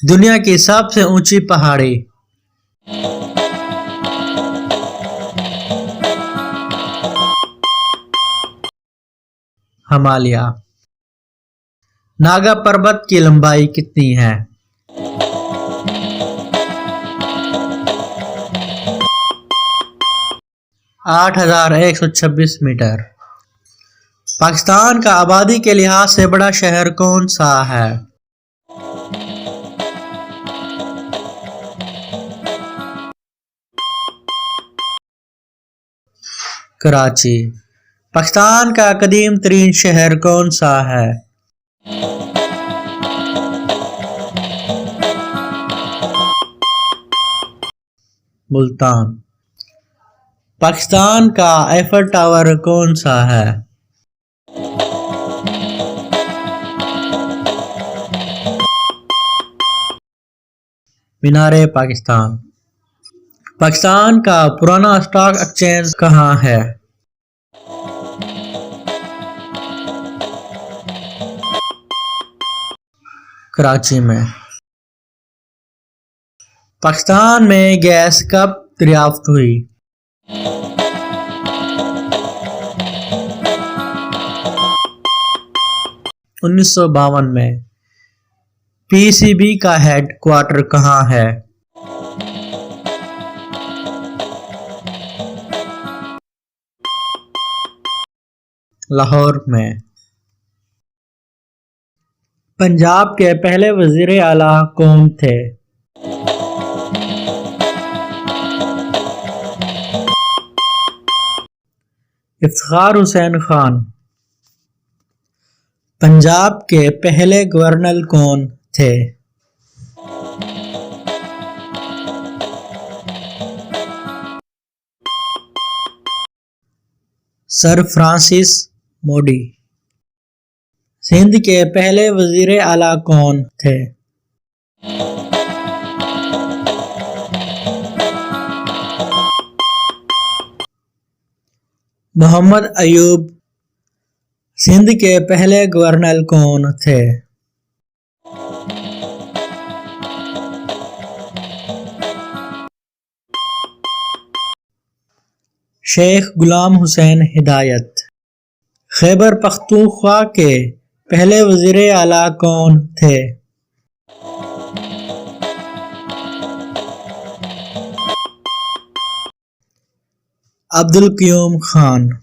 دنیا کی سب سے اونچی پہاڑی؟ ہمالیہ۔ ناگا پربت کی لمبائی کتنی ہے؟ 8126 میٹر۔ پاکستان کا آبادی کے لحاظ سے بڑا شہر کون سا ہے؟ کراچی۔ پاکستان کا قدیم ترین شہر کون سا ہے؟ ملتان۔ پاکستان کا ایفل ٹاور کون سا ہے؟ مینار پاکستان۔ پاکستان کا پرانا اسٹاک ایکسچینج کہاں ہے؟ کراچی میں۔ پاکستان میں گیس کب دریافت ہوئی؟ 1952 میں۔ پی سی بی کا ہیڈ کوارٹر کہاں ہے؟ لاہور میں۔ پنجاب کے پہلے وزیر اعلیٰ کون تھے؟ افتخار حسین خان۔ پنجاب کے پہلے گورنر کون تھے؟ سر فرانسس موڈی۔ سندھ کے پہلے وزیر اعلیٰ کون تھے؟ محمد ایوب۔ سندھ کے پہلے گورنر کون تھے؟ شیخ غلام حسین ہدایت۔ خیبر پختونخوا کے پہلے وزیر اعلیٰ کون تھے؟ عبدالقیوم خان۔